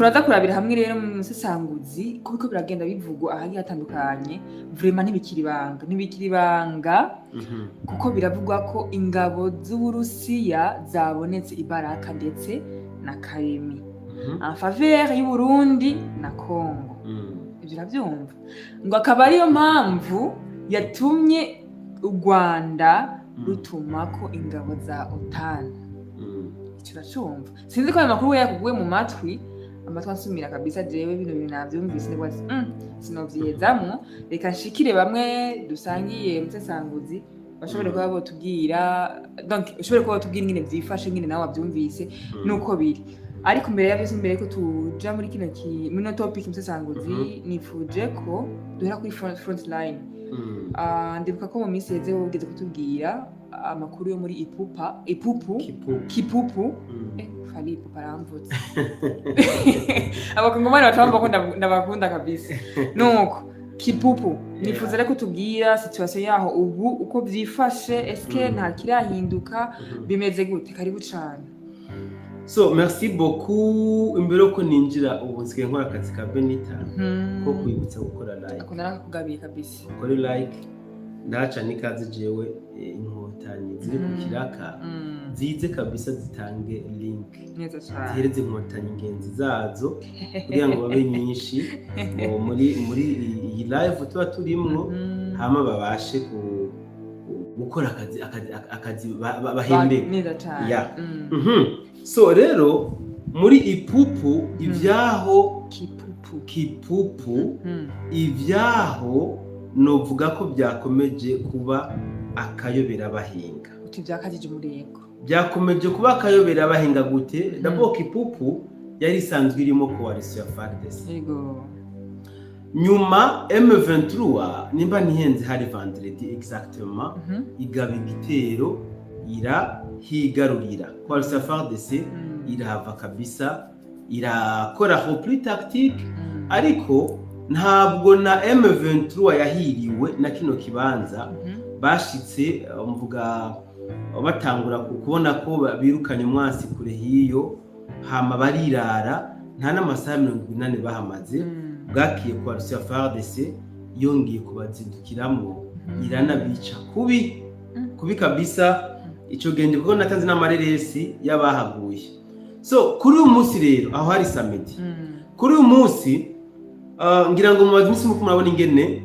turaza kurabira hamwe rero mu musesanguzi kuko biragenda bivugwa ahangi hatandukanye vraiment ntibikiri ibanga kuko biravugwa ko ingabo z'Uburusiya zabonetse ibaraka ndetse na Karemi en faveur y'u Burundi na Congo. Ibyo urabyumva ngo akaba ariyo mpamvu yatumye u Rwanda rutuma ko ingabo za OTAN. Icyo uracumva sinzi ko ayo makuru yakuguye mu matwi amatwi ansumira kabisa jewe bino bintu navyumvise nibwo sinovyezamwo reka nshikire bamwe dusangiye musesanguzi bashobore kuba botubwira donc ushobore kuba botubwira ingene vyifashe ngene nawe wavyumvise nuko biri ariko mbere y'avyo imbere ko tuja muri no topic musesanguzi nifuje ko duhera kuri front line. Ndibuka ko mu minsi yeze wogeze kutubwira amakuru yo muri Kipupu Falipo paramvutse abakongomani batamba ko ndabakunda kabisa nuko Kipupu nifuza reko tubwira situation yaho ubu uko byifashe eske nta kirahinduka bimeze gute karibu cyane. So merci beaucoup imbere ko ninjira ubu nsigaye nkora akazi ka Benita ko kwibutsa gukora like akunda kugabiye kabisa ukore like ndaca nikaze jewe inkotanyi ziri ku kiraka zize kabisa zitange link neza cyane zihereze inkotanyi ingenzi zazo kugira ngo babe nyinshi muri iyi live tuba turimwo hama babashe gukora akazi bahembe neza cyane. So rero muri Ipupu ibyaho Kipupu ibyaho novuga ko byakomeje kuba akayobera abahinga. Uti byakajije umurego. Byakomeje kuba akayobera abahinga gute? D'abord Kipupu yari isanzwe irimo coalition ya FARDC. Yego. Nyuma M23 nimba ntihenze hari vendredi exactement igaba igitero irahigarurira. Coalition ya FARDC irahava kabisa irakora repli tactique ariko ntabwo na M23 yahiriwe na kino kibanza bashitse mvuga batangura kubona ko birukanye umwasi kure hiyo hama barirara nta n'amasaha 40 bahamaze bwakiye kwa FARDC yongeye kubazindukiramo iranabica kubi kabisa ico gende kuko natanze n'amareresi yabahaguye. So kuri uyu munsi rero aho hari samedi kuri uyu munsi ngira ngo mubaze imisi muko murabona ingene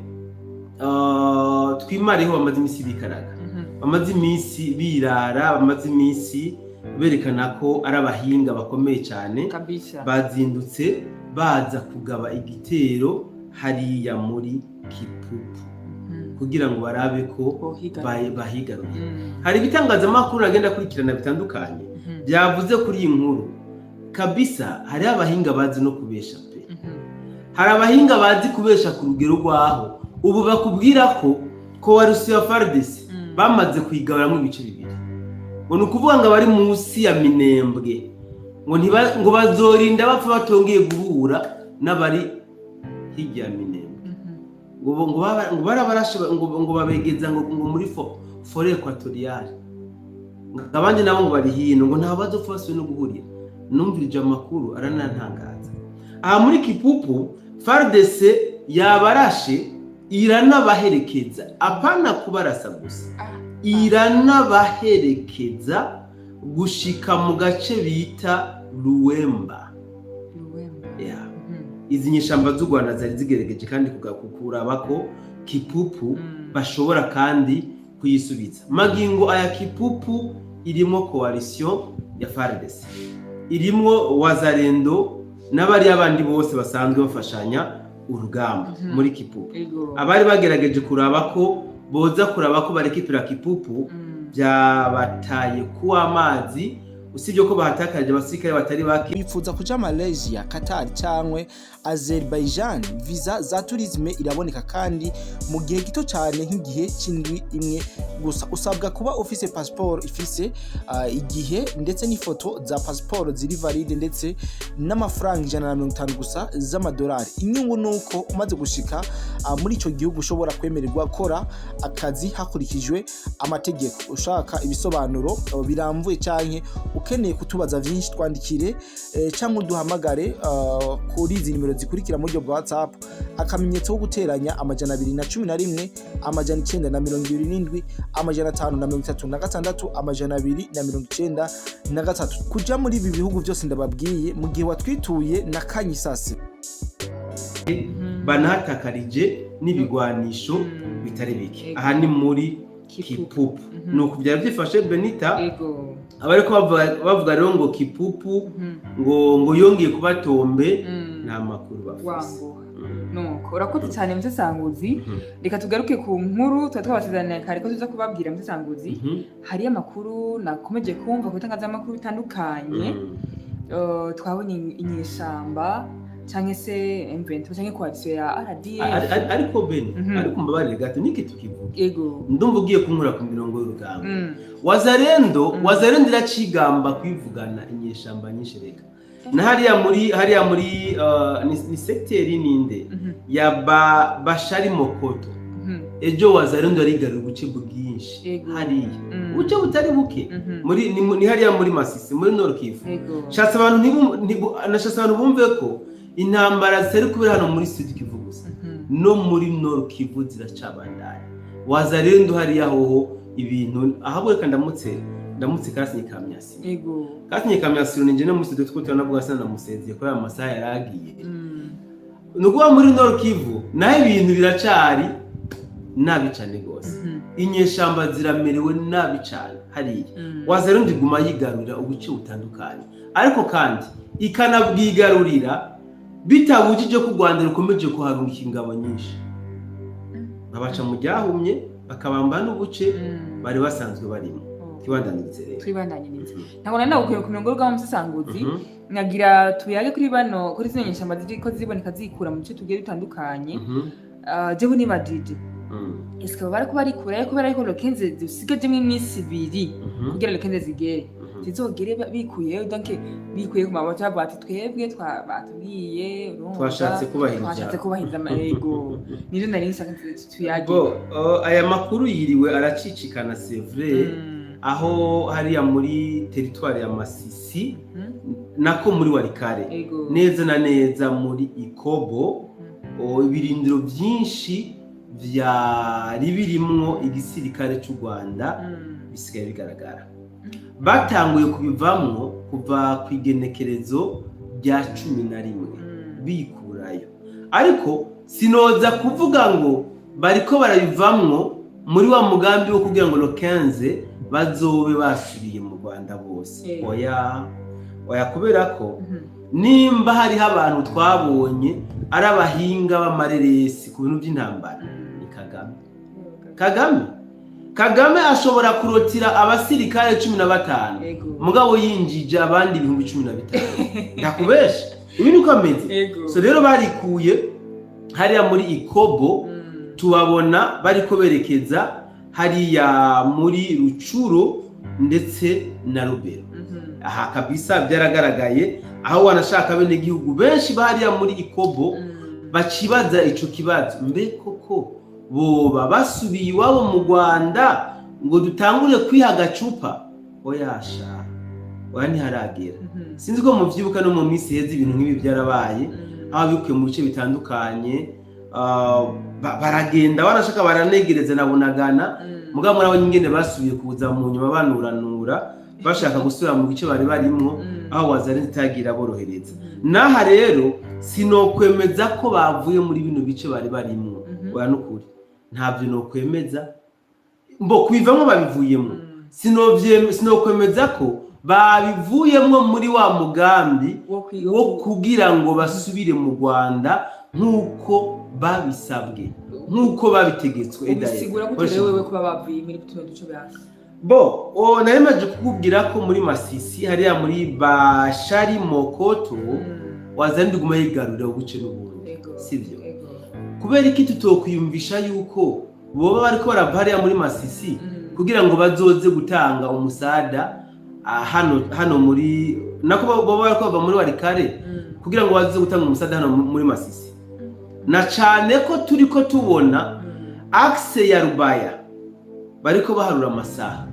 twimareho bamaze imisi bikaraga bamaze imisi birara bamaze imisi berekana ko ari abahinga bakomeye cyane bazindutse baza kugaba igitero hariya muri Kipupu kugira ngo barabe ko bahigaruye. Hari ibitangazamakuru agenda kurikirana bitandukanye byavuze kuri iyi nkuru kabisa hari abahinga bazi no kubesha pe hari abahinga bazi kubesha ku rugero rwaho ubu bakubwira ko coalition ya FARDC bamaze kwigaburamo ibice bibiri ngo nukuvuga ngo bari munsi ya Minembwe ngo bazorinda bapfa batongeye guhura n'abari hirya ya Minembwe ngo barabarashe ngo babegeza ngo muri forêt équatoriale abandi nabo ngo bari hino ngo nta bazofaswe no guhurira. Numvirije amakuru aranantangaza aha muri Kipupu FARDC yabarashe iranabaherekeza apana kubarasa gusa iranabaherekeza gushika mu gace bita Luwemba. Izi nyishamba z'u Rwanda zari zigeregeje kandi kuraba ko Kipupu bashobora kandi kuyisubiza. Magingo aya Kipupu irimo coalition ya FARDC irimo Wazalendo n'abari abandi bose basanzwe bafashanya urugamba muri Kipupu. Abari bagerageje kuraba ko boza kuraba ko barekipira Kipupu byabataye kuwa amazi usibye ko bahatakaje abasirikare batari bake bifuza kuja Malaysia, Qatar cyangwa Azerbaijan. Visa za tourisme iraboneka kandi mu gihe gito cyane nk'igihe cy'indwi imwe gusa usabwa kuba ufise passport ifise igihe ndetse n'ifoto za passport ziri valide ndetse n'amafaranga 150 gusa z'amadolari. Inyungu nuko umaze gushika muri ico gihugu ushobora kwemererwa gukora akazi hakurikijwe amategeko. Ushaka ibisobanuro biramvuye canke ukeneye kutubaza vyinshi twandikire cyangwa duhamagare kuri izi nimero zikurikira mu buryo bwa WhatsApp akamenyetso ko guteranya 211 927 536 293 kuja muri ibi bihugu byose ndababwiye mu gihe watwituye na Kanyisase banahatakarije n'ibigwanisho bitari bike. Aha ni muri Kipupu. Nuko byari byifashe Benita. Abariko bavuga rero ngo Kipupu ngo yongeye kubatombe nta makuru bafise. Nuko urakoze cyane Musesanguzi. Reka tugaruke ku nkuru twabasezeranye kare ko tuza kubabwira Musesanguzi. Hari amakuru nakomeje kumva ku itangazamakuru bitandukanye. Twabonye inyeshamba cyangwa se M23 cyangwa coalition ya RDF ariko Ben ariko mbabarire gato niki tukivuga yego ndumva ugiye kunkura ku mirongo y'urugamba wazarendo iracigamba kwivugana inyeshamba nyinshi reka na hariya muri ni secteur ninde ya Bashari Mokoto ejo wazarendo arigarura ubuce bwinshi hariya ubuce butari buke ni hariya muri Masisi muri Nord Kivu shatse abantu bumve ko intambara zitari kubera hano muri Sud Kivu gusa no muri Nord Kivu ziracabandanya wazarendo hariya hoho ibintu ahabwo reka ndamutse Kasinye Kamyasi yego Kasinye Kamyasi ninje no muri Sud Kivu twanavuga sana namusezeye ko ya masaha yaragiye nuko muri Nord Kivu naho ibintu biracari nabi cyane gose inyeshamba ziramerewe nabi cyane hariya wazarendo iguma yigarurira ubuce butandukanye ariko kandi ikanabwigarurira bitabujije ku Rwanda rukomeje kuharungika ingabo nyinshi babaca mu ryahumye bakabamba n'ubuce bari basanzwe barimo twibandanize ntabwo nanda gukwiye ku mirongo y'urugamba Musesanguzi nyagira tuyage kuri bano kuri zino nyeshamba ziko ziboneka zikura mu bice tugiye bitandukanye jewe ni badije est-ce que bari kubarikura ariko lokenze zisigaje mu iminsi 2 kugira lokenze zigere zizogere bikuye donc bikuye ku mabota bati twebwe batubwiye twashatse kubahinza amarego nije nari nsaka tuyage aya makuru yiriwe aracicikana c'est vrai aho hariya muri territoire ya Masisi nako muri Warikare neza na neza muri Ikobo ibirindiro byinshi vyari birimwo igisirikare cy'u Rwanda bisigaye bigaragara batanguye kubivamwo kuva ku igenekerezo rya 11 bikurayo ariko sinoza kuvuga ngo bariko barabivamwo muri wa mugambi wo kugira ngo 15 bazobe basubiye mu Rwanda bose oya kubera ko nimba hari abantu twabonye ari abahinga b'amareresi ku bintu by'intambara ni Kagame ashobora kurotira abasirikare 15 mugabo yinjije abandi 15 ndakubesha ibintu ukameze so rero barikuye hariya muri Ikobo tubabona bariko berekeza hariya muri Rucuro ndetse na Rubero aha kabisa byaragaragaye aho wanashaka bene gihugu benshi bariya muri Ikobo bacibaza ico kibazo mbe koko boba basubiye iwabo mu Rwanda ngo dutangure kwiha gacupa oyasha wani haragera sinzi ko muvyibuka no mu minsi heza ibintu nk'ibi byarabaye aho bikuye mu bice bitandukanye baragenda barashaka baranegereza na Bunagana mugabo muri abo nyingene basubiye kuza mu nyuma banuranura bashaka gusubira mu bice bari barimo aho wazarendo itagira borohereza naha rero sinokwemeza ko bavuye muri bino bice bari barimo oya nukuri ntabyo nokwemeza mbo kwivamwe babivuyemo sinokwemeza ko babivuyemo muri wa mugambi wo kugira ngo basubire mu Rwanda nkuko babisabwe nkuko babitegetswe bisigura ko wewe kuba bavuye muri tuno duce byase narimaje kukubwira ko muri Masisi hariya muri Bashari Mokoto wazandi guma yigarurira ubuce n'ubundi sivyo kubera iki tutokwiyumvisha yuko boba bariko barava hariya muri Masisi kugira ngo bazoze gutanga umusada hano muri nako boba bariko bava muri Warikare kugira ngo bazoze gutanga umusada hano muri Masisi. Na cane ko turiko tubona axe ya Rubaya bariko baharura amasaha.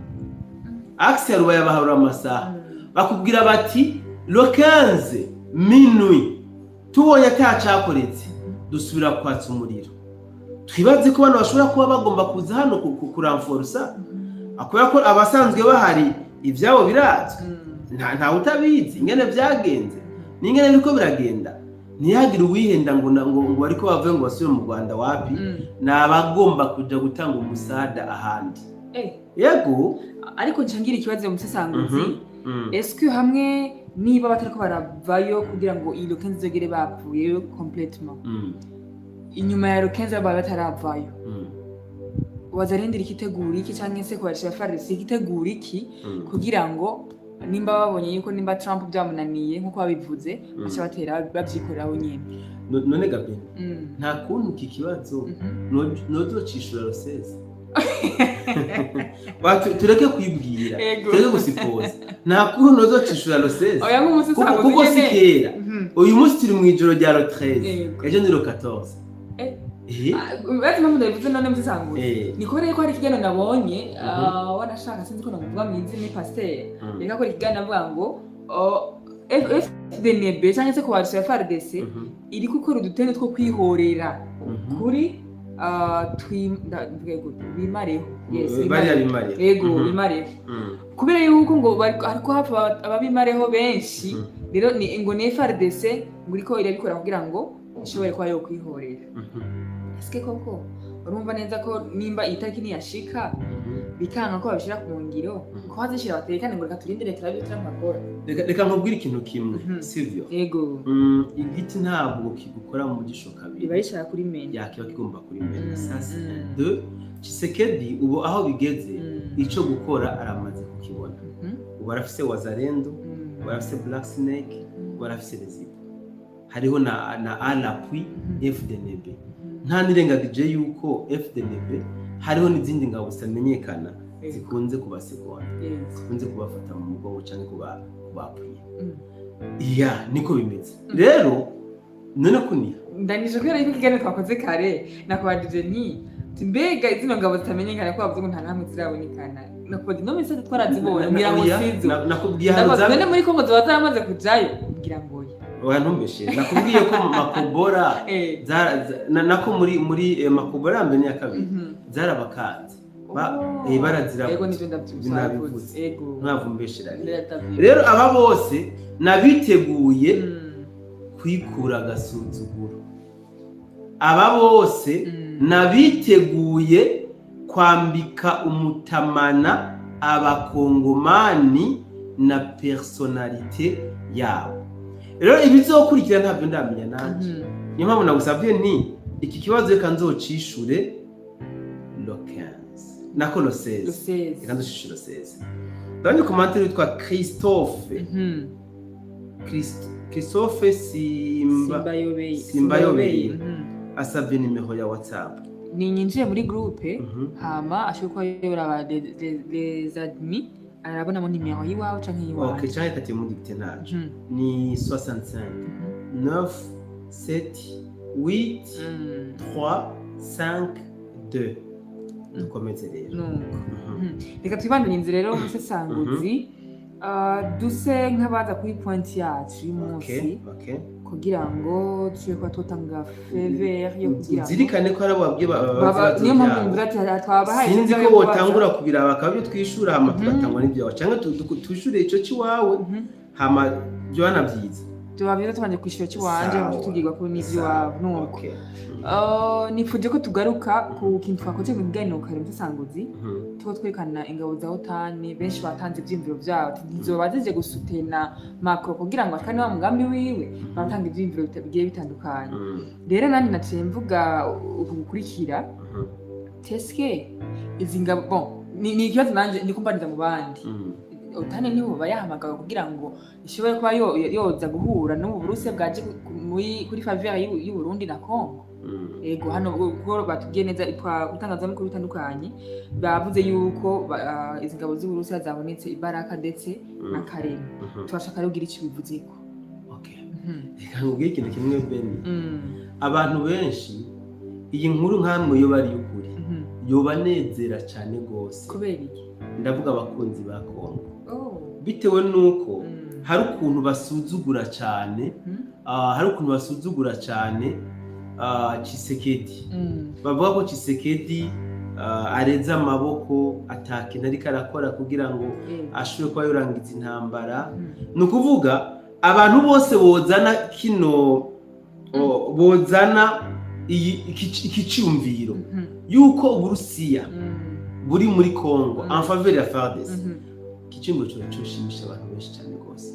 Axe ya Rubaya baharura amasaha. Bakubwira bati le 15 minuit tubonye atacakoretse dusubira kwatsa umuriro. Twibaze ko bano bashobora kuba bagomba kuza hano kuramforsa akora ko abasanzwe bahari ivyabo birazwe nta utabizi ingene vyagenze n'ingene biriko biragenda ntiyagire uwihenda ngo ariko bavuye ngo basubire mu Rwanda wapi nabagomba kuja gutanga umusada ahandi. Yego ariko ncangira ikibazo mu Sesanguzi est-ce hamwe niba batariko baravayo kugira ngo iyo kenzi zogere bapfuye complètement inyuma ya Rukenza baba bataravayo wazarindira ikitegura iki canke se kwashira farisi ikitegura iki kugira ngo nimba babonye yuko nimba Trump byamunaniye nkuko babivuze bacha batera bavyikoreraho nyene. None gabe nta kuntu iki kibazo nozocishura Ruseze tureke kwibwira tureke gusipoza nta kuntu nozocishura Ruseze kuko sikera uyu munsi turi mu ijoro rya le 13 ejo ni le 14. Bati mpamvu ndabivuze none mu Sesanguzi ni kubera ko hari ikiganiro nabonye wanashaka sinzi ko namuvuga mu izina ni pasteur reka ko ikiganiro avuga ngo FDNB cyangwa se ko warusha FARDC iri gukora udutende two kwihorera kuri bimareho yego bimareho kubera yuko ngo ariko hapfa ababimareho benshi rero ni ngo ni FARDC ngo iriko irabikora kugira ngo ishobore kwa yo kwihorera. Eske koko urumva neza ko nimba itariki ni yashika bikanga ko babishira ku ngiro ko hazishira batekane ngo reka turindire turabyo turamakora. Reka nkubwira ikintu kimwe sivyo. Yego igiti ntabwo kigukora mu gishoka biri bayishaka kuri menya yakiba kigomba kuri menya. Sasa de Tshisekedi ubu aho bigeze ico gukora aramaze kukibona. Ubu arafise Wazalendo, ubu arafise Black Snake, ubu arafise Rezipo. Hariho na Alapui FDNB. Nta nirengagije yuko FDNB hariho n'izindi ngabo zitamenyekana zikunze kubasegonda zikunze kubafata mu mugongo cyane kubapuye. Niko bimeze rero none kuniha ndanije kubera yuko igane twakoze kare nakubadije ni mbega izino ngabo zitamenyekana ko bavuze nta namwe zirabonekana nakubadi no mise twarazibona ngira ngo sizo nakubwiye hanze none muri Kongo zamaze kujayo ngira ngo ntumbeshe nakubwiye ko Makobora nako muri Makobora mbere ya kabiri zarabakanze barazira yego nivyo ndavyusa yego ntavumbeshera rero aba bose nabiteguye kwikura gasuzuguro. Aba bose nabiteguye kwambika umutamana abakongomani na personalite yabo. Rero ibizokurikira ntabyo ndamenya nanje. Niyo mpamvu nagusabye nti iki kibazo reka nzocishure le 15 nako le 16 reka nzocishure le 16. Dans commentaire witwa Christophe Christophe Simbayobeye asabye nimero ya WhatsApp ni nyinjiye muri groupe hama ashobora yora les admis arabonamo nimero yiwawe canke yiwawe. Okay, cyane kati mu dicté naje ni 65 9 7 8 3 5 2 dukomeze rero. Reka twibandanye inzira rero mu Sesanguzi duse nk'abaza kuri point yacu y'umunsi kugira ngo tuye kwa totanga faveur yo kugira zirikane ko arabo babwiye niyo mpamvu mvuga ati twabahaye sinzi ko botangura kubira bakabyo twishura hama tugatangwa n'ibyo cyangwa twishure ico ciwawe hama byo banavyiza tubabira tubanje kwishura ciwanje tugirwa ko n'ivyo wabo nuko nifuje ko tugaruka ku kintu twakoze mu biganiro kare mu Sesanguzi tuko twerekana ingabo za OTAN benshi batanze ivyimviro vyabo ntizoba zije gusutena Macron kugira ngo akane wa mugambi wiwe batanga ivyimviro bigiye bitandukanye. Rero nandi naciye mvuga ukukurikira teske izi ngabo ni ikibazo nanje ndikumbaniza mu bandi utane niho bayahamagaye kugira ngo ishobore kuba yoza guhura n'ubu Burusiya bwaje kuri faveur y'u Burundi na Congo. Ego hano ubwo batubwiye neza itangazamakuru bitandukanye bavuze yuko izi ngabo z'u Burusiya zabonetse ibaraka ndetse na Karema. Turashaka rero kugira icyo bivuzeko. Okay. Reka nkubwire ikintu kimwe Beni. Abantu benshi iyi nkuru nkamwe yo bari ukuri. Yobanezera cyane gose. Kubera iki? Ndavuga abakunzi ba Congo. Bitewe nuko hari ukuntu basuzugura cyane, Tshisekedi. Bavuga ko Tshisekedi areza amaboko atakintu ariko arakora kugira ngo ashobore kuba yorangiza intambara. Nukuvuga abantu bose bozana ikicumviro yuko Uburusiya buri muri Congo en faveur ya FARDC. Kicumbo cyoshimisha abantu benshi cyane gose.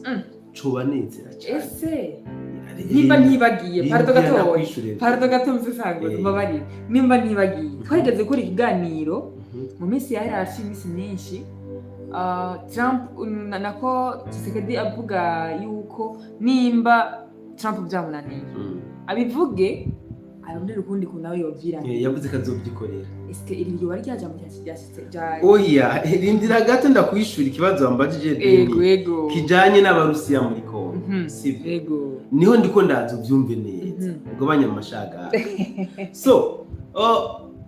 Cobanezera cyane. Ese nimba ntibagiye pardo gato mfisangwe mbabari nimba ntibagiye twageze kuri ikiganiro mu minsi yahera imisi myinshi Trump nako Tshisekedi avuga yuko nimba Trump byamunaniye abivuge arondera ukundi kunawe yovira yavuze kazobyikorera. Ese iri ryo wari ryaje mu cyasitse oya rindira gato ndakwishura ikibazo wambajije Ego kijanye n'abarusiya muri Congo sivyo. Ego niho ndiko ndazo byumve neza ubwo banyamashaga so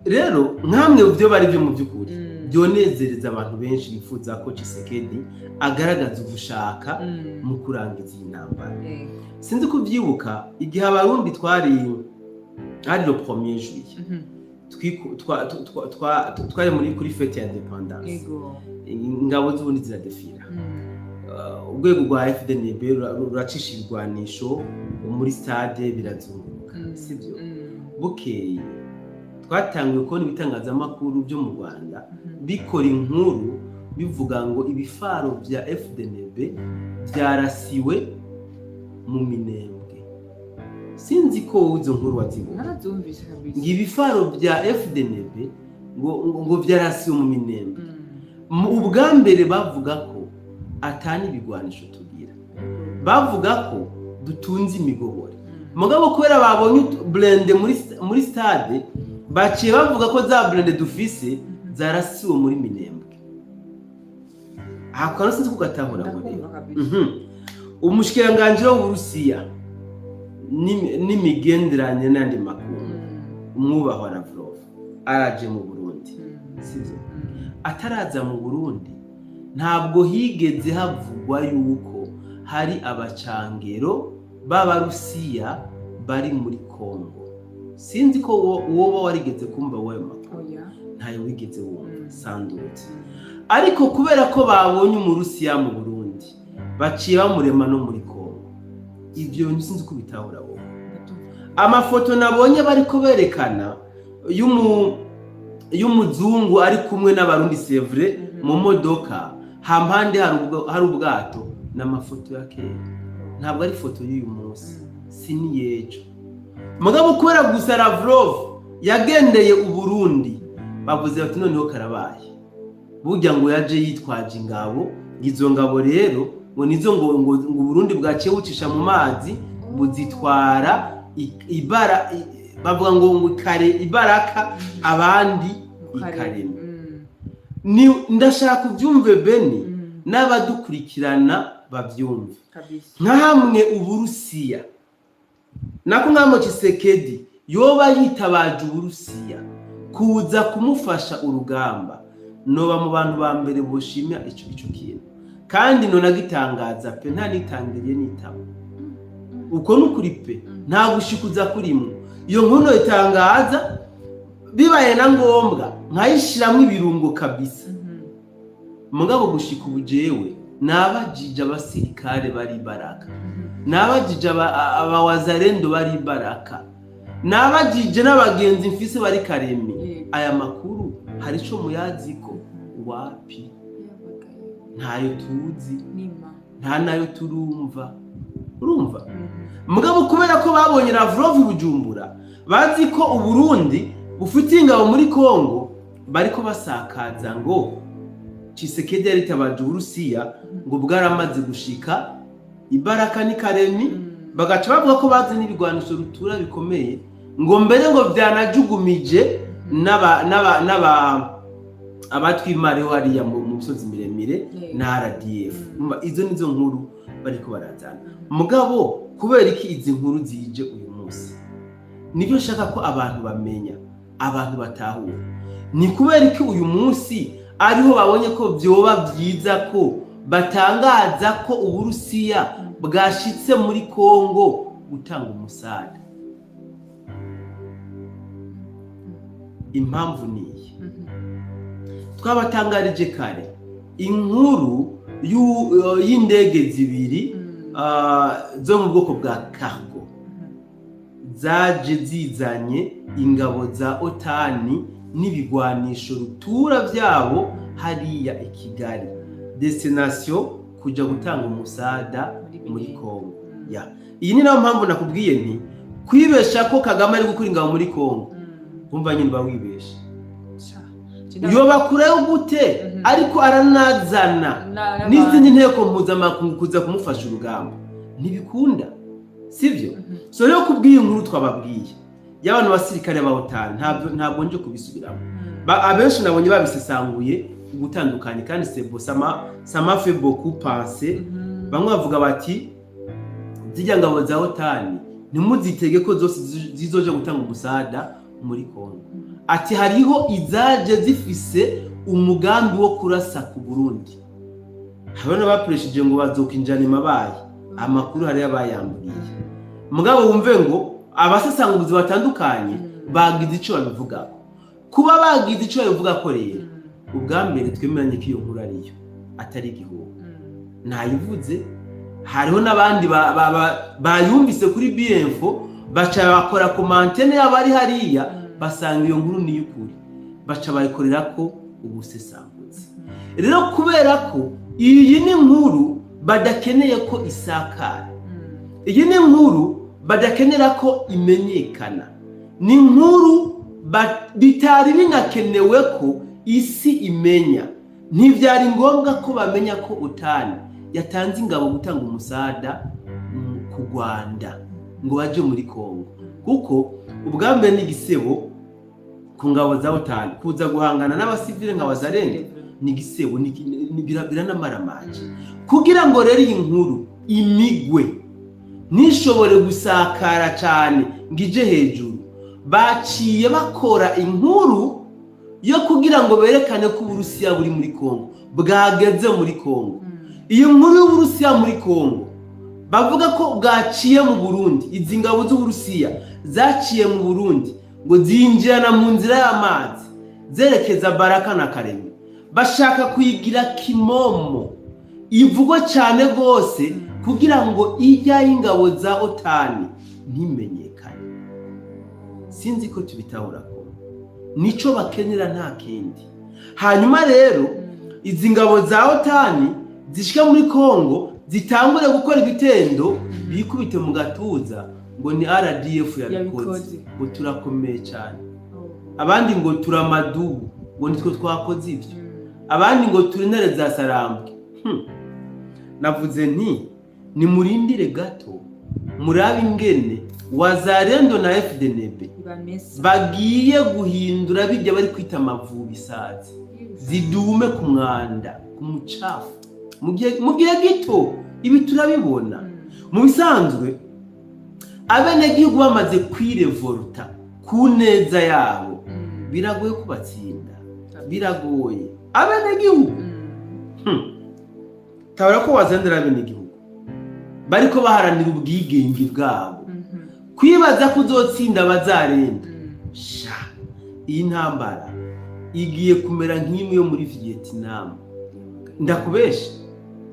rero nkamwe byo bari byo mu byukuri byonezereza abantu benshi bifuza ko Tshisekedi agaragaza ugushaka mu kurangiza intambara. Sinzi kubyibuka igihe abarundi twari le 1er juillet twari muri kuri fête ya indépendance ingabo z'ubundi ziradefira urwego rwa FDNB ruracisha ibigwanisho muri stade birazunguruka sibyo. Bukeye twatangiye kubona ibitangazamakuru byo mu Rwanda bikora inkuru bivuga ngo ibifaro bya FDNB byarasiwe mu Minembwe. Sinzi ko uzo nkuru wazibona. Narazumvise kabisa. Ibifaro bya FDNB ngo byarasiwe mu Minembwe. Ubwa mbere bavuga ko atani bigwanisho tugira. Bavuga ko dutunze imigobora. Mugabo kubera babonye blende muri stade baciye bavuga ko za blende dufise zarasiwe muri Minembwe. Hakora sinzi kugatahura muri. Umushikiranganje w'Uburusiya n'imigenderanire n'andi makuru umwubahwa Lavrov araje mu Burundi sivyo. Ataraza mu Burundi ntabwo higeze havugwa yuko hari abacangero b'Abarusiya bari muri Congo. Sinzi ko woba warigeze kumva wayo makuru. Ntayo wigeze wumva sandute. Ariko kubera ko babonye umurusiya mu Burundi baciye bamurema no muri Congo. Ibyo sinzi ko bitahura wowe. Amafoto nabonye bariko berekana y'umuzungu ari kumwe n'abarundi sevre mu modoka hampande hari ubwato n'amafoto ya kera. Ntabwo ari foto y'uyu munsi sini yejo. Mugabo kubera gusa Lavrov yagendeye u Burundi bavuze bati noneho karabaye. Burya ngo yaje yitwaje ingabo, izo ngabo rero ngo nizo ngo Burundi bwaciye bucisha mu mazi buzitwara ibara bavuga ngo kare ibaraka abandi ikarema. Ni ndashaka kubyumve Beni n'abadukurikirana babyumve. Nka hamwe Uburusiya nako nkamo Tshisekedi yoba yitabaje Uburusiya kuza kumufasha urugamba noba mu bantu ba mbere boshimya ico kintu. Kandi nona gitangaza pe nta nitangiriye nitabo uko nukuri pe nta gushikuza kurimo. Iyo nkono itangaza bibaye na ngombwa nkayishiramwe ibirungo kabisa. Mugabo gushika ubujewe nabajije abasirikare bari baraka, nabajije abawazarendo bari baraka, nabajije n'abagenzi mfise bari Karemi. Aya makuru hari ico muyaziko wapi? Ntayo tuzi nta nayo turumva. Urumva? Mugabo kubera ko babonye Lavrov Bujumbura bazi ko Uburundi bufite ingabo muri Congo bariko basakaza ngo Tshisekedi yaritabaje Uburusiya ngo bwaramaze gushika ibaraka n'ikaremi bagaca bavuga ko bazi n'ibigwanisho rutura bikomeye ngo mbere ngo byanajugumije abatwimareho hariya mu misozi miremire na RDF. Izo nizo nkuru bariko barazana mugabo kubera iki izi nkuru zije uyu munsi nibyo nshaka ko abantu bamenya, abantu batahura. Ni kubera iki uyu munsi ariho babonye ko byoba byiza ko batangaza ko Uburusiya bwashitse muri Kongo gutanga umusada. Impamvu niyi twabatangarije kare inkuru y'indege zibiri zo mu bwoko bwa cargo zaje zizanye ingabo za OTAN n'ibigwanisho rutura byabo hariya i Kigali, destination kuja gutanga umusada muri Kongo. Iyi ni nayo mpamvu nakubwiye nti kwibesha ko Kagame ari gukura ingabo muri Kongo umva nyine bawibesha yoba kureho gute ariko aranazana n'izindi nteko mpuzamakungu kuza kumufasha urugamba ntibikunda, sivyo? So rero kubwiye inkuru twababwiye y'abantu basirikare ba OTAN ntabwo nje kubisubiramo. Abenshi nabonye babisesanguye gutandukanye kandi sama fait beaucoup penser. Bamwe bavuga bati zijya ngabo za OTAN nimuzitege ko zose zizoje gutanga umusada muri Kongo. Ati hariho izaje zifise umugambi wo kurasa ku Burundi. Habona bapreshije ngo bazokinjana mabaye amakuru hari yabayamburiye. Mugabo wumve ngo abasesanguzi batandukanye bagize ico babivuga. Kuba bagize ico babivuga ko rero ubwambere twemeranye ko iyo nkuru ariyo atari igihugu. Nayivuze hariho nabandi bayumvise kuri BF baca bakora komantene y'abari hariya basanga iyo nkuru ni y'ukuri baca bayikorera ko ubusesanguzi. Rero kubera ko iyi ni nkuru badakeneye ko isakara, iyi ni nkuru badakenera ko imenyekana, ni nkuru bitari binakenewe ko isi imenya. Ntibyari ngombwa ko bamenya ko OTAN yatanze ingabo gutanga umusada ku Rwanda ngo baje muri Kongo, kuko ubwambere n'igisebo ku ngabo za OTAN kuza guhangana n'abasivile nka Wazalendo n'igisebo biranamaramaje. Kugira ngo rero iyi nkuru imigwe nishobore gusakara cyane ngije hejuru, baciye bakora inkuru yo kugira ngo berekane ko Uburusiya buri muri Kongo, bwageze muri Kongo. Iyo nkuru y'Uburusiya muri Kongo bavuga ko bwaciye mu Burundi, izi ngabo z'Uburusiya zaciye mu Burundi ngo zinjirana mu nzira y'amazi zerekeza Baraka na Karemi, bashaka kuyigira kimomo ivugwa cyane rwose kugira ngo ijya y'ingabo za OTAN ntimenyekane. Sinzi ko tubitahura ko nico bakenera nta kindi. Hanyuma rero izi ngabo za OTAN zishika muri Kongo zitangure gukora ibitendo bikubite mu gatuza ngo ni RDF yabikoze, ngo turakomeye cyane. Abandi ngo turamadubu ngo nitwe twakoze ibyo, abandi ngo turi intare za Sarambwe. Navuze nti ni murindire gato murabe ingene Wazalendo na FDNB bagiye guhindura bijya bari kwita amavubi sazi zidume ku mwanda ku mucafu mu gihe gito. Ibi turabibona mu bisanzwe. Abenegihugu bamaze kwirevolta ku neza yabo biragoye kubatsinda, biragoye. Abenegihugu tabara ko wazendera abenegihugu bariko baharanira ubwigenge bwabo, kwibaza kuzotsinda bazarenda. Iyi ntambara igiye kumera nk'imwe yo muri Vietnam. Ndakubesha,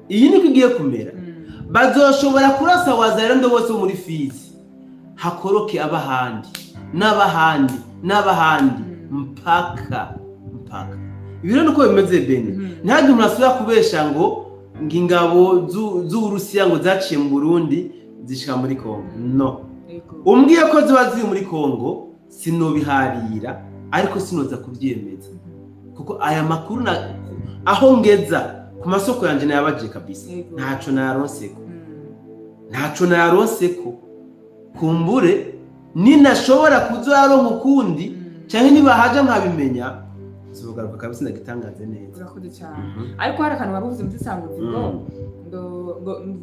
iyi niko igiye kumera. Bazoshobora kurasa Wazalendo bose muri Fizi, hakoroke abahandi n'abahandi mpaka. Ibiro nuko bimeze bene. Ntabwo murasubira kubesha ngo ingabo z'Uburusiya ngo zaciye mu Burundi zishika muri Kongo. No. Umbwiye ko ziba ziri muri Kongo sinobiharira, ariko sinoza kubyemeza kuko aya makuru aho ngeza ku masoko yanje nayabaje kabisa ntaco naronseko kumbure ninashobora kuzoyaronka ukundi canke niba haje nkabimenya zogaruka kabisa ndagitangaze neza. Urakoze cyane. Ariko hari akantu bavuze mu Zisanguzi ngo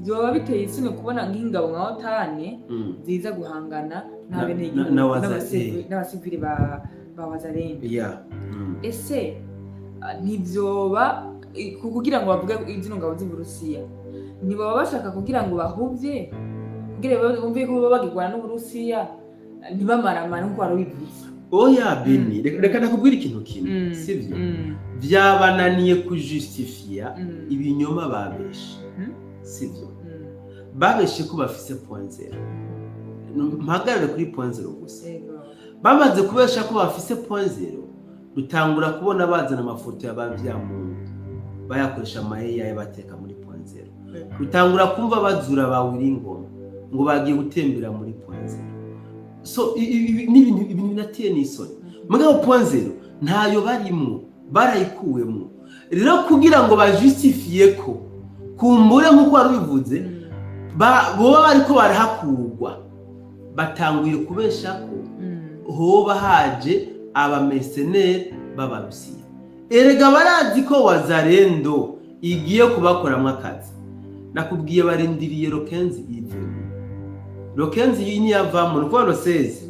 byoba biteye isoni kubona nk'ingabo nka Otane ziza guhangana n'abasivili ba Wazalendo. Ese ntibyoba kugira ngo bavuge izino ngabo z'Uburusiya ntibaba bashaka kugira ngo bahuvye kugira bumve ko baba bagirwana n'Uburusiya ntibamaramane nkuko wari wivuze? Oya Beni, reka nakubwira ikintu kimwe, sivyo? Vyabananiye kujustifia ibinyoma babeshe, sivyo? Babeshe ko bafise point zero. Mpagarare kuri point zero gusa. Bamaze kubesha ko bafise point zero, rutangura kubona bazana amafoto y'abavyamuntu bayakoresha amayeya yabateka muri point zero. Rutangura kumva bazura bawiri ingoma ngo bagiye gutembera muri point zero. So ibintu binateye n'isoni. Mugabo point zero ntayo barimwo, barayikuwemwo. Rero kugira ngo bajustifie ko kumbure nkuko wari bivuze boba bariko barahakurwa, batanguye kubesha ko hoba haje abamercenaires b'Abarusiya. Erega barazi ko Wazalendo igiye kubakoramwo akazi. Nakubwiye barindiriye Rokenzi ivemo. Rokenzi yini yavamo nuko baroseze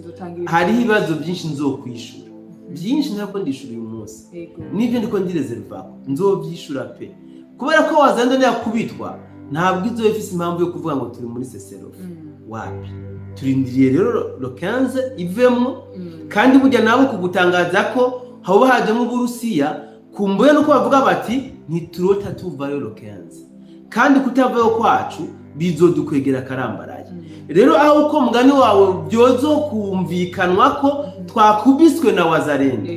hari ibibazo byinshi nzokwishura. Byinshi ntako ndishura uyu munsi. Nivyo ndiko ndireserva nzovyishura pe. Kubera ko Wazalendo yakubitwa ntabwo izo ifise impamvu yo kuvuga ngo turi muri Seserof. Wapi? Turindiriye rero Rokenzi ivemo kandi burya nabo kugutangaza ko haba haje mu Burusiya kumbuye nuko bavuga bati ntiturota tuvayo Rokenzi. Kandi kutavayo kwacu bizodukwegera karambaraye. Rero aho uko mugani wawe byozo kumvikanwa ko twakubiswe na Wazalendo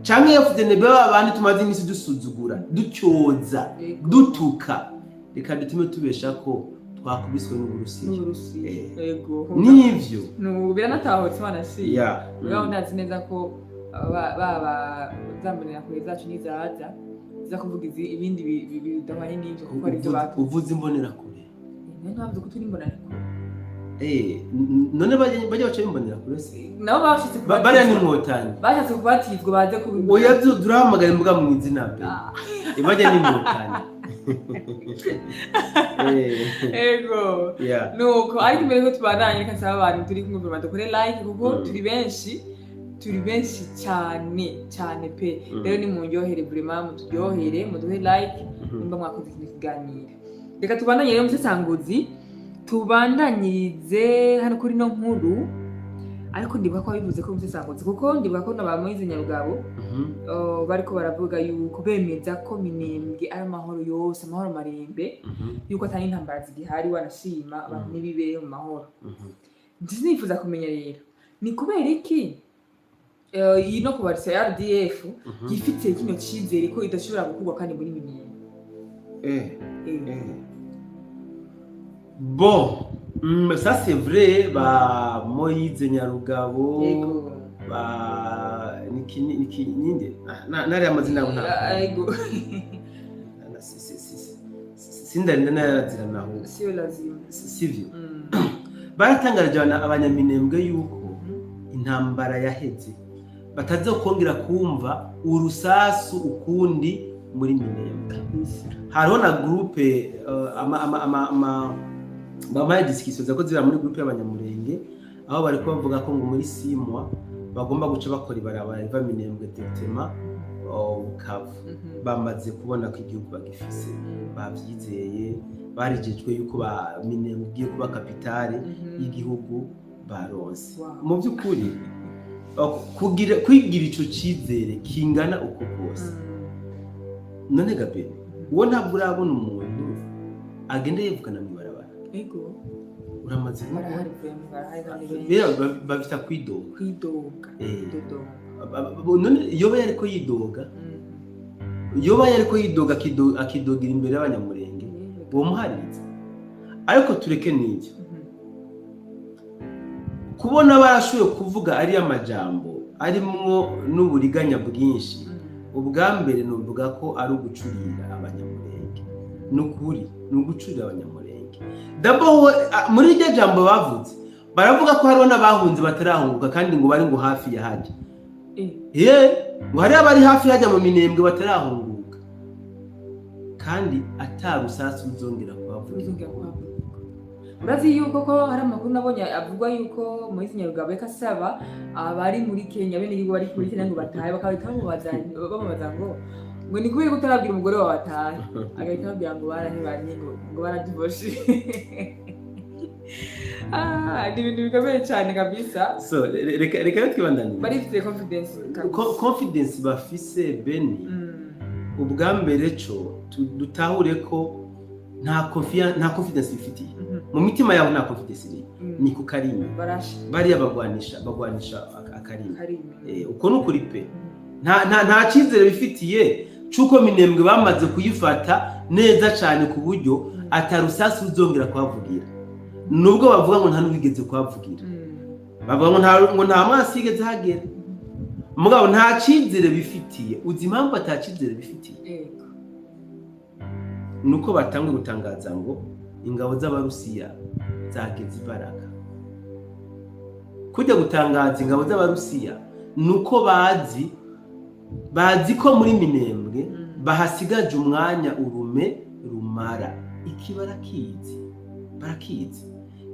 canke FDNB babandi tumaze imisi dusuzugura ducyoza dutuka reka dutume tubesha ko twakubiswe n'Uburusiya. Nivyo no biranatahotse wanasi ngaho ndazi neza ko baba zambonera kure zacu nizaza kuvuga ibindi bidamanye n'ivyo kuko ari byo batu uvuze imbonera kure ntabwo ko turi imbonera kure none bajya baca bimbonera kure se nabo bashitse bariya ni Inkotanyi bashatse kubatizwa baze kubimba oya durahamagara imbuga mu izina pe bajya ni Inkotanyi nuko ariko mbere ko tubandanye reka nsaba abantu turi kumwe badukore like kuko turi benshi cyane pe. Rero ni munyohere vraiment muturyohere muduhe like nimba mwakoze iki kiganiro. Reka tubandanye rero mu Zisanguzi tubandanyirize hano kuri no nkuru ariko ndibuka ko bivuze ko mu Zisanguzi kuko ndibuka ko n'abamuyize Nyarugabo bariko baravuga yuko bemeza ko Minembwe ari amahoro yose amahoro marembe yuko atari intambara zigihari wanashima abantu nibibereye mu mahoro. Ndinifuza kumenya rero ni kubera iki ino kubarisa ya RDF gifite kino cyizere ko idashobora gukugwa kandi muri Minembwe. Bon, ça c'est vrai ba Moïse Nyarugabo ba niki ninde nari amazina yabo sindarinda narazira naho sio lazima sivyo baratangaje abanyaminembwe yuko intambara yaheze batazokongera kumva urusasu ukundi muri Minembwe. Hariho na groupe bamaye discussion zako zira muri groupe y'abanyamurenge aho bari kuvuga ko ngo muri 6 mois bagomba guca bakora ibarabara riva Minembwe Tetema Bukavu. Bamaze kubona ko igihugu bagifise bavyizeye barijejwe yuko ba Minembwe ugiye kuba kapitale y'igihugu baronse. Mu by'ukuri kwigira ico cyizere kingana uko kose none gabe uwo ntabwo urabona umuntu agenda yevukana mu barabara uramaze babita kwidoga none yoba yariko yidoga akidogira imbere y'abanyamurenge uwo muharitse ariko tureke n'ibyo kubona barashoboye kuvuga ari amajambo arimwo n'uburiganya bwinshi ubwa mbere nuvuga ko ari ugucurira abanyamurenge nukuri nugucurira abanyamurenge dabo muri iryo jambo bavuze baravuga ko hariho n'abahunze batarahunguka kandi ngo bari ngo hafi ya hajya ngo hari abari hafi hajya mu minembwe batarahunguka kandi atarusasu uzongera kuhavuga urazi yuko ko hari amakuru nabonye avuga yuko Moise Nyarugabo kasaba abari muri Kenya bene igihugu bari muri Kenya ngo batahe bakabita bamubaza ngo ni kubi gutarabwira umugore wawe atahe agahita ababwira ngo barahebanye ngo baradivorce ni ibintu bikomeye cyane kabisa so reka twibandanye barifite confidence bafise beni ubwa mbere cyo dutahure ko nta confidence bifitiye mu mitima yabo nta confidence ni ku karimi bari bagwanisha akarimi uko nukuri pe nta cyizere bifitiye cyuko minembwe bamaze kuyifata neza cyane ku buryo atarusasi uzongera kuhavugira nubwo bavuga ngo nta n'ubigeze kuhavugira bavuga ngo nta mwasi yigeze hagera mugabo nta cyizere bifitiye uzi impamvu atacyizere bifitiye nuko batangwe gutangaza ngo ingabo z'abarusiya zageze imbaraga kujya gutangaza ingabo z'abarusiya nuko bazi ko muri minembwe bahasigaje umwanya urume rumara iki barakizi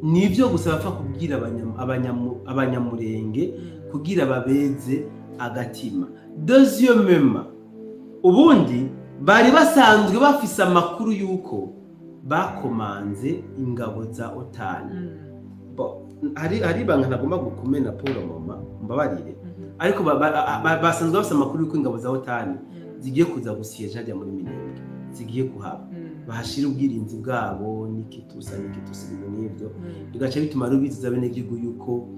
nibyo gusa bapfa kubwira abanyamurenge kugira babeze agatima deuxièmement ubundi bari basanzwe bafise amakuru yuko bakomanze ingabo za OTAN hari banga ntagomba gukomena Paul mama mbabarire ariko basanzwe bafise amakuru yuko ingabo za OTAN zigiye kuza gusiyeja hajya muri minembwe zigiye kuhaba bahashira ubwirinzi bwabo n'ikitusa n'ibyo bigaca bituma rubiziza bene gihugu yuko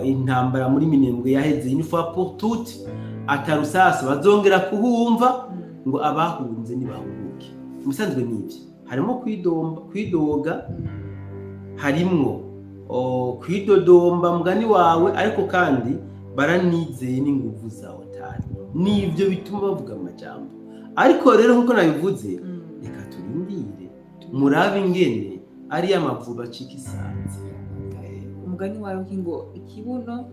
intambara muri minembwe yaheze une fois pour toutes atarusasa bazongera kuhumva ngo abahunze nibahuruke musanzwe n'ibyo harimo kwidoga harimo kwidodomba mugani wawe ariko kandi baranizeye n'inguvu za OTAN nibyo bituma bavuga amajambo ariko rero nkuko nabivuze reka turindire murabe ingene ari amavuba acika isanze umugani wawe ngo ikibuno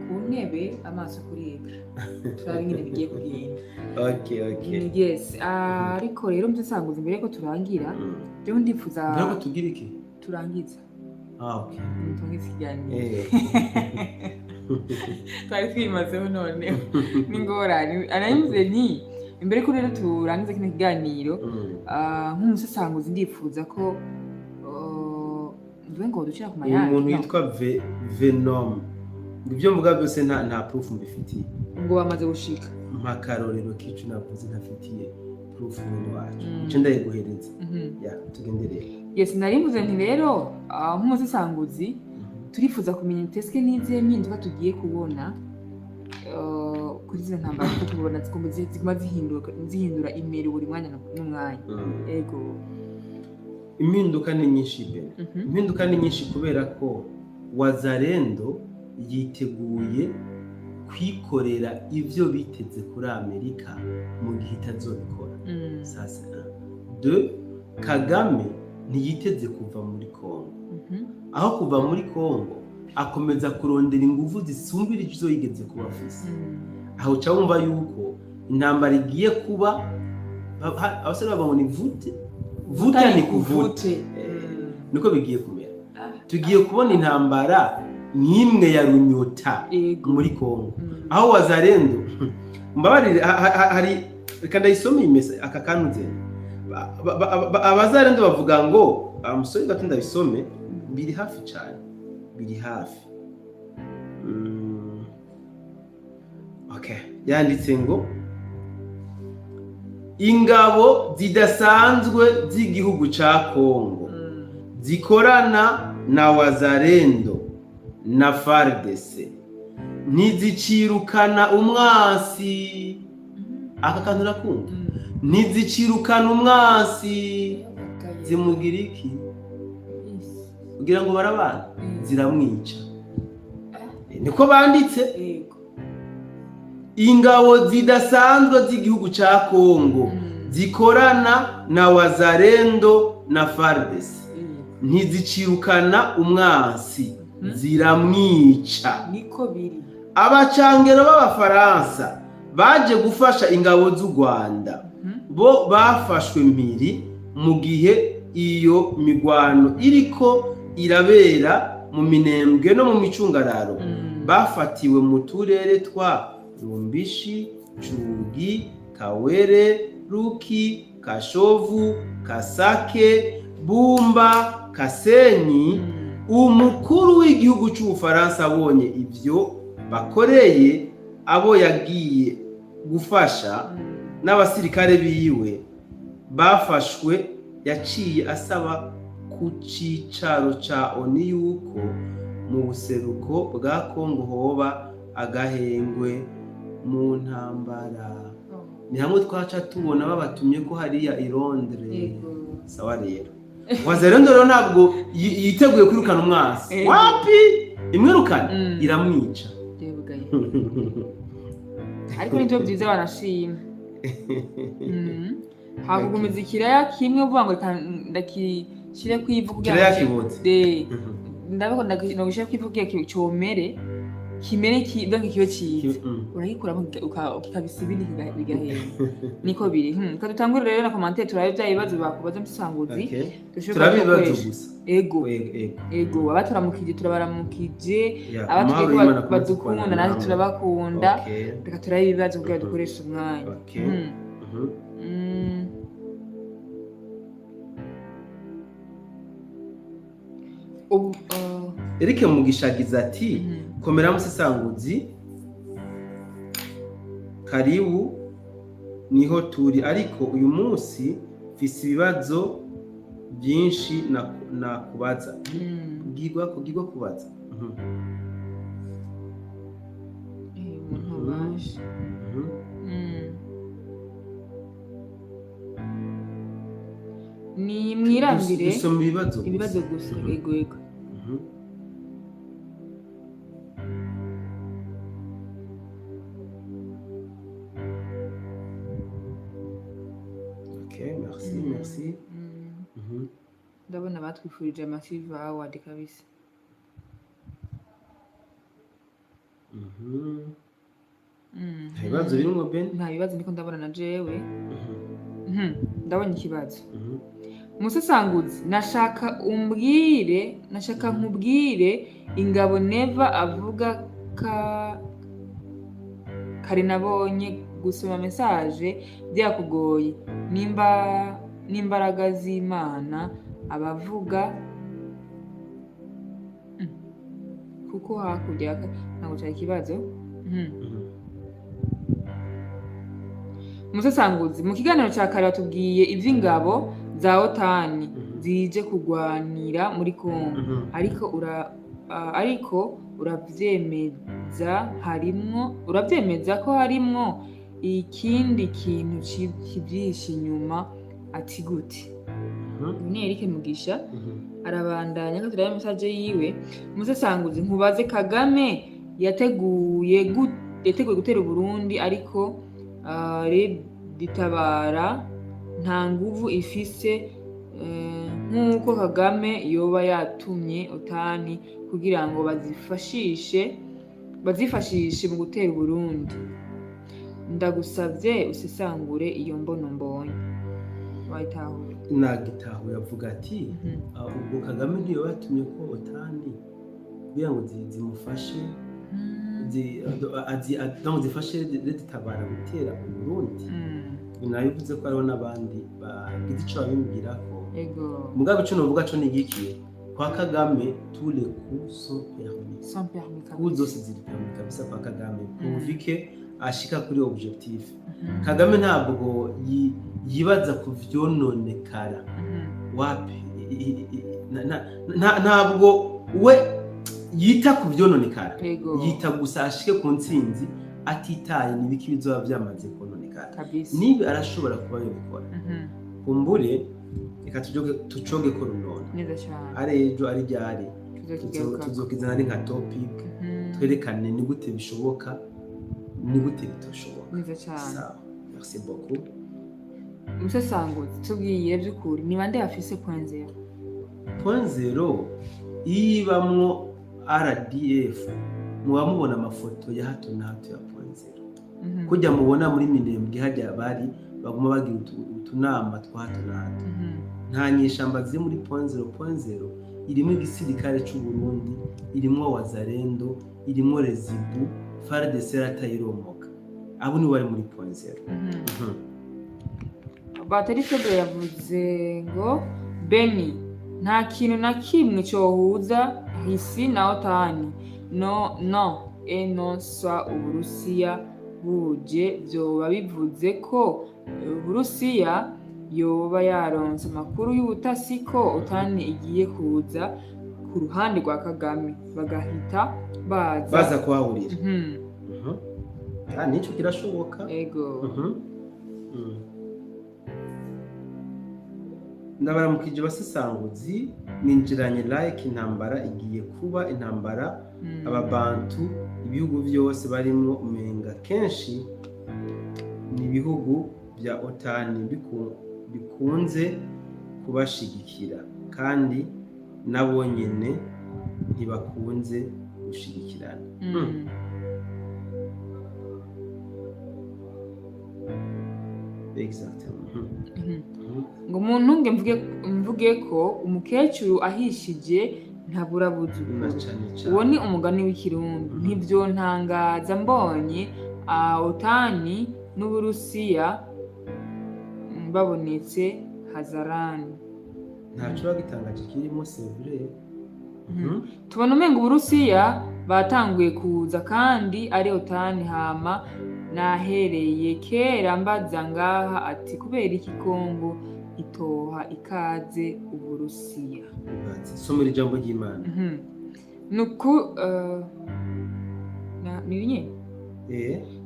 ku ntebe amaso kuri ekara turabe ingene bigiye kugenda okay yes ariko rero mbisanguze mbere ko turangira rero ndifuza ntabwo tugira iki turangiza okay turangiza ikiganiro twari twimazeho none n'ingorane aranyuze ni imbere ko rero turangiza kino kiganiro nk'umusasanguzi ndifuza ko ngo dushaka ku mayandi umuntu yitwa Venom ibyo mvuga byose nta proof mbifitiye ngo bamaze gushika makarorero kicu navuze ntafitiye proof n'wacu icyo ndayiguhereza ya tugendereye yes narimbuze nti rero nk'umusasanguzi turifuza kumenya teske n'izihe mpinduka tugiye kubona kuri izo ntambara ko tubona ziguma zihindura imeri buri mwanya n'umwanya ego impinduka ni nyinshi impinduka ni nyinshi kubera ko Wazalendo yiteguye kwikorera ivyo biteze kuri Amerika mu gihe itazobikora sasa de Kagame ntiyiteze kuva muri Kongo aho kuva muri Kongo akomeza kurondera ingufu zisumbira izo yigeze kuba afise aho cyumva yuko intambara igiye kuba abasore babona vuta ni kuvute niko bigiye kumera tugiye kubona intambara n'imwe ya runyota muri Kongo aho Wazalendo mbabarire hari reka ndayisome imese aka kanuze abazalendo bavuga ngo amusore gato ndabisome biri hafi cyane biri hafi okay yanditse ngo ingabo zidasanzwe z'igihugu ca Kongo zikorana na Wazalendo na FARDC ntizicirukana umwasi aka kantu rakunda ntizicirukana umwasi zimugira iki kugira ngo barabana ziramwica niko banditse ingabo zidasanzwe z'igihugu ca Kongo zikorana na Wazalendo na FARDC ntizicirukana umwansi ziramwica. niko biri. Abacangero b'Abafaransa baje gufasha ingabo z'u Rwanda bo bafashwe mpiri mu gihe iyo migwano iriko irabera mu Minembwe no mu Micungararo. Bafatiwe mu turere twa Rumbishi, Cugi, Kawere, Ruki, Kashovu, Kasake, Bumba, Kasenyi. Umukuru w'igihugu cy'Ubufaransa abonye ivyo bakoreye abo yagiye gufasha n'abasirikare biwe bafashwe, yaciye asaba ku cicaro ca ONU yuko mu buseruko bwa Kongo hoba agahengwe mu ntambara. Ni hamwe twaca tubona babatumye ko hariya i Londres. Sawa rero Wazalendo rero ntabwo yiteguye kwirukana umwansi. Wapi imwirukana iramwica. Ariko nivyo byiza banashima. Hakugumiza ikiraya kimwe uvuga ngo ndakishire kwivu kugira ngo ndabiko ndagishire kwivu kugira cyomere kimere kibange kiyo cyiza urayikuramo ukabisibiri bigahera. Niko biri. Kadutangura rero na commentaire turabe bya ibibazo bakubaza Musanguzi. Turabibazo gusa. Ego abaturamukije turabaramukije, abatwe badukunda natwe turabakunda. Reka turabe ibibazo kugira dukoresha umwanya. Eric Mugishagiza ati komera Musanguzi, karibu niho turi, ariko uyu munsi mfise ibibazo byinshi na kubaza. Kugirwa kubaza. Ni mwirambire dusoma ibibazo gusa. Ego merci. Ndabona batwifurije Massive Award kabisa. Nta bibazo birimo Ben? Nta bibazo ndiko ndabona na jewe. Ndabona ikibazo. Musanguzi, nashaka nkubwire ingabo Neva avuga kare nabonye gusoma message byakugoye n'imbaraga z'Imana abavuga kuko hakurya ntabwo cyari ikibazo. Musanguzi, mu kiganiro cya kare batubwiye ivy'ingabo za OTAN zije kugwanira muri Kongo, ariko uravyemeza ko harimwo ikindi kintu kibyihishe inyuma. Ati gute? Ni Eric Mugisha arabandanya ko turaya message yiwe. Musanguzi, nkubaze Kagame yateguye gutera Burundi, ariko ditabara nta nguvu ifise nk'uko Kagame yoba yatumye OTAN kugira ngo bazifashishe mu gutera Burundi. Ndagusavye usesangure iyo mbono mbonye. Wayitahura? Nagitahura avuga ati ubwo Kagame niyo yatumye ko OTAN kugira ngo zimufashe zifashe ditabara gutera Burundi. Binabivuze ko ariho n'abandi bagize ico babimbwira ko. Mugabe ico novuga co nigikiye kwa Kagame tous les coups sont permis. Coups zose ziri permis kabisa kwa Kagame. Uvike ashika kuri objectif. Kagame ntabwo yibaza ku vyononekara. Wapi ntabwo we yita ku vyononekara. Yita gusa ashike ku ntsinzi atitaye nibiki bizoba byamaze kononekara. Niba arashobora kuba yobikora. Kumbure reka tucoge ko runone. Ari ejo ari ryari tuzokizana ari nka topic twerekane ni gute bishoboka ni gute bitoshoboka. Neza cyane. Merci beaucoup. Umusesanguzi tubwiye by'ukuri ni bande bafise point zero? Point zero ibamwo RDF muba mubona amafoto ya hato na hato ya point zero. Kujya mubona muri Minembwe hajya bari baguma bagira utunama twa hato na hato. Nta nyishamba ziri muri point zero irimo igisirikare cy'u Burundi, irimo Wazalendo, irimo Rezibu, FARDC ratayiromoka. Abo ni bari muri point zero. Bateri Fedro yavuze ngo Beni nta kintu na kimwe cyohuza hisi na otani no swa Uburusiya buje byoba bivuze ko Uburusiya yoba yaronse amakuru y'ubutasi ko otani igiye kuza ku ruhande rwa Kagame bagahita baza kuhahurira. Nicyo kirashoboka. Ego. Ndabaramukije basesanguzi ninjiranye like intambara igiye kuba intambara ababantu ibihugu byose barimo umenga kenshi ni ibihugu bya otani bikunze kubashigikira kandi nabo nyene ntibakunze gushigikirana. Ngo umuntu mvuge ko umukecuru ahishije ntabura buzukuru. Uwo ni umugani w'ikirundi. Ntibyo ntangaza mbonye otani n'Uburusiya babonetse hazarani. Ntaco bagitangaje kirimo sevre. Tubona umenga Uburusiya batanguye kuza kandi ari otani hama nahereye kera mbaza ngaha ati kubera iki Kongo itoha ikaze Uburusiya. Somera ijambo ry'Imana.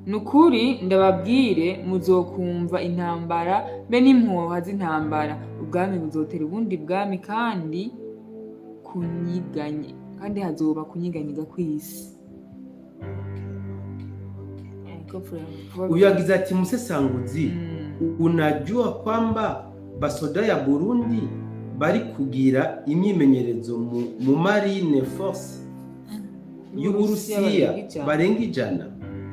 Nukuri ndababwire muzokumva intambara be n'impuha z'intambara ubwami buzotera ubundi bwami kandi kunyiganye kandi hazoba kunyiganyiga kw'isi. Uyagize ati musesanguzi unajua kwamba basoda ya Burundi bari kugira imyimenyerezo mu marine force y'Uburusiya barenga 100.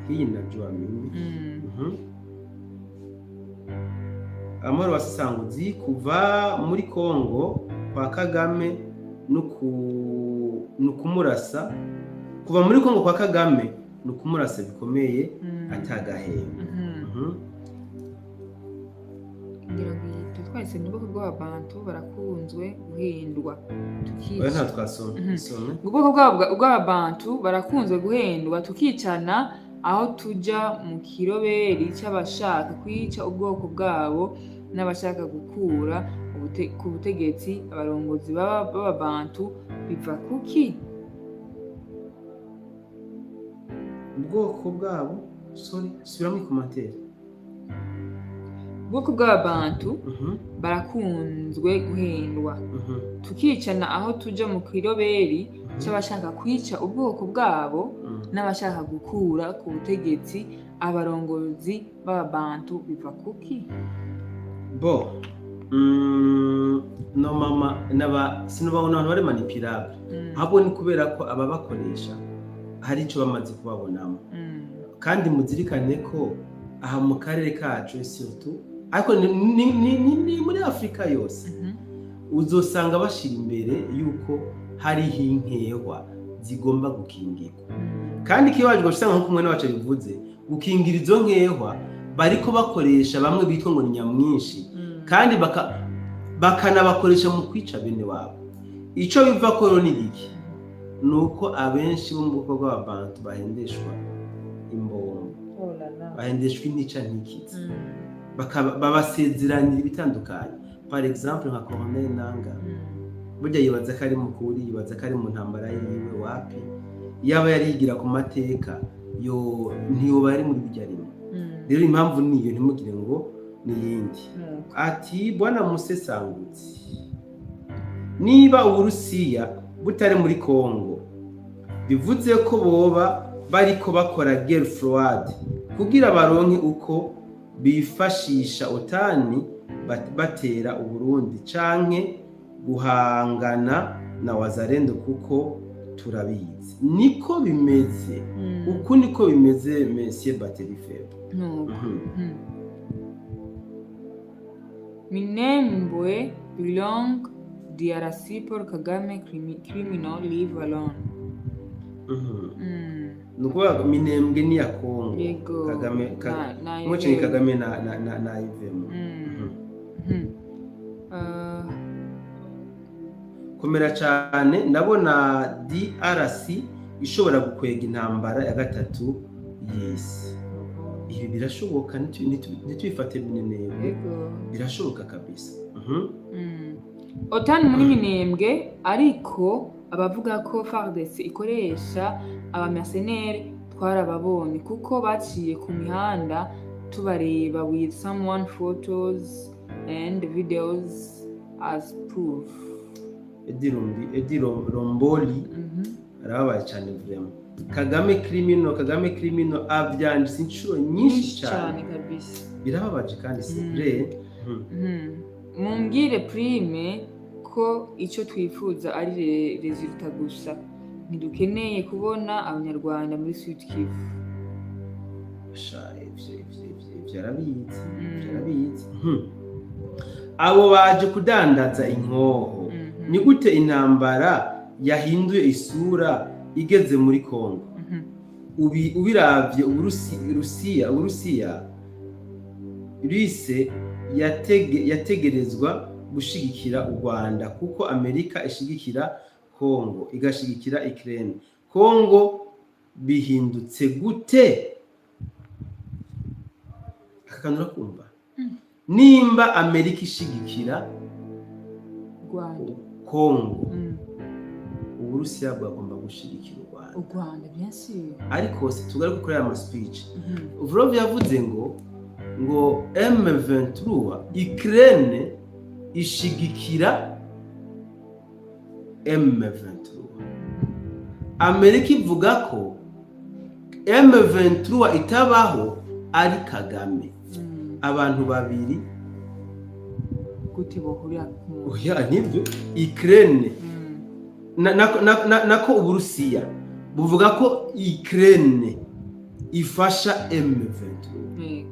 Hii najua mimi. Amoro basesanguzi kuva muri Kongo kwa Kagame nukumurasa kuva muri Kongo kwa Kagame nukumurasa bikomeye atagahemba. Ngira ngo twese n'ubwoko bw'abantu barakunzwe guhendwa nta twasomye. Ubwoko bw'abantu barakunzwe guhendwa tukicana aho tuja mu kiroberi cy'abashaka kwica ubwoko bwabo n'abashaka gukura ku butegetsi abarongozi b'abantu biva kuki? Ubwoko bwabo subiramo ikomateri. Ubwoko bw'abantu barakunzwe guhendwa tukicana aho tuja mu kiroberi cy'abashaka kwica ubwoko bwabo n'abashaka gukura ku butegetsi abarongozi b'abantu biva kuki? No mama sinubabona abantu bari manipulable ahubwo ni kubera ko ababakoresha hari icyo bamaze kubabonamo kandi muzirikane ko aha mu karere kacu surtout ariko ni muri Afrika yose uzosanga bashira imbere yuko hariho inkehwa zigomba gukingirwa kandi kibaje gusanga nko kumwe n'abaca bivuze gukingira izo nkehwa bariko bakoresha bamwe bitwa ngo ni nyamwinshi kandi bakanabakoresha mu kwica bene wabo. Ico biva ko ni iki? Nuko abenshi bo mu bwoko bw'abantu bahendeshwa imbombo, bahendeshwa intica ntikizi, babasezeranira ibitandukanye. Par exemple nka Colonel Nanga burya yibaza ko ari mukuri, yibaza ko ari mu ntambara yiwe wapi, yaba yarigira ku mateka ntiyoba ari muri bijya rimwe. Rero impamvu niyo ntimugire ngo niyindi. Ati bwana Musesangutsi, niba Uburusiya butari muri Kongo bivuze ko boba bariko bakora guerre froide kugira baronke uko bifashisha otani batera Uburundi canke guhangana na wazalendo kuko turabizi niko bimeze uku niko bimeze Monsieur Baterifeb. Minembwe belong DRC Paul Kagame criminal live alone. Nukuvuga Minembwe ni ya Kongo. Kagame mwache Kagame na ivemo. Komera cyane ndabona DRC ishobora gukwega intambara ya gatatu y'isi. Ibi birashoboka ntitwifate binene. Birashoboka kabisa. Otani muri Minembwe ariko abavuga ko FARDC ikoresha abamercenaires twarababonye kuko baciye ku mihanda tubareba with someone photos and videos as proof. Edi Romboli arababaye cyane vraiment. Kagame criminal avyanditse inshuro nyinshi cyane kabisa. Birababaje kandi c'est Mumbwire Prime ko icyo twifuza ari resultat gusa ntidukeneye kubona abanyarwanda muri Sud Kivu. Byarabizi. Abo baje kudandaza inkoho ni gute intambara yahinduye isura igeze muri Kongo. Ubiravye Uburusiya rise yategerezwa gushigikira u Rwanda kuko Amerika ishigikira Kongo igashigikira Ukraine. Kongo bihindutse gute? Akakanura kumva nimba Amerika ishigikira Rwanda Kongo Uburusiya bwagomba gushigikira u Rwanda bien sûr, ariko situgaruka kuri aya speech Vrov yavuze ngo M23 Ukraine ishigikira M23. Amerika ivuga ko M23 itabaho ari Kagame. Abantu babiri gute bohurira ku nibyo Ukraine nako Uburusiya buvuga ko Ukraine ifasha M23.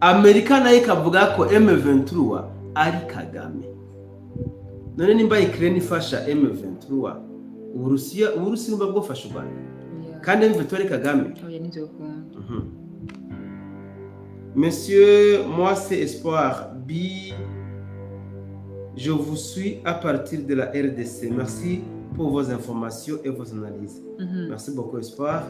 Amerika nayo ikavuga ko M23 ari Kagame. None nimba Ukraine ifasha M23 Uburusiya nimba bwofasha u Rwanda kandi M23 ari Kagame. Monsieur, moi c'est Espoir Bi. Je vous suis à partir de la RDC. Merci pour vos informations et vos analyses. Merci beaucoup Espoir.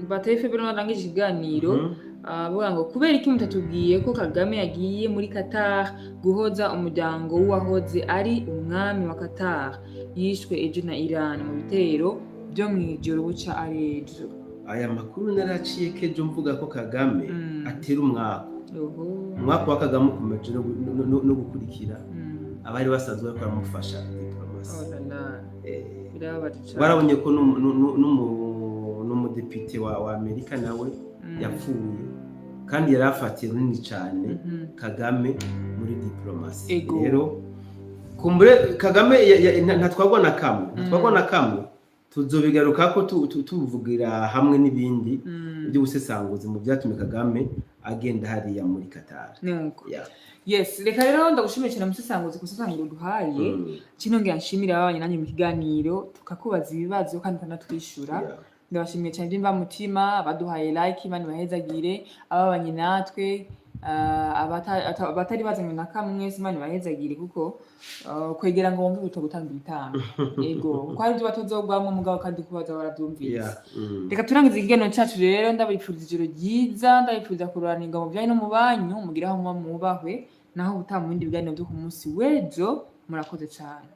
Baterifeb narangije ikiganiro avuga ngo kubera iki mutatubwiye ko Kagame yagiye muri Qatar guhoza umuryango w'uwahoze ari umwami wa Qatar yishwe ejo na Iran mu bitero byo mwijoro buca arejo. Aya makuru naraciye kejo mvuga ko Kagame atera umwaka wa Kagame ukomeje no gukurikira abari basanzwe bakamufasha diplomasi. Barabonye ko n'umudepite wa Amerika nawe yapfuye kandi yarafatiye runini cyane Kagame muri diplomasi. Rero kumbure Kagame ntatwagwa na kamwe tuzobigaruka ko tuvugira hamwe n'ibindi by'ubusesanguzi mu byatumye Kagame agenda hariya muri Qatar. Yes, reka rero ndagushimiye cyane musesanguzi kusesangura duhaye kino ngira nshimira abanye nanjye mu kiganiro tukakubaza ibibazo kandi kanatwishura. Ndabashimiye cyane byimba mutima baduhaye like imani bahezagire ababanye natwe abatari bazanye na kamwe imani bahezagire kuko kwegera ngo wumve gutanga ibitanga yego ko ari byo batozogwamwe mugabo kandi kubaza barabyumvise. Reka turangize ikiganiro cyacu rero ndabifuriza ijoro ryiza ndabifuriza kururanirwa mu byayi no mu banyu mugiraho mubahwe naho utamu bindi biganiro byo ku munsi w'ejo murakoze cyane.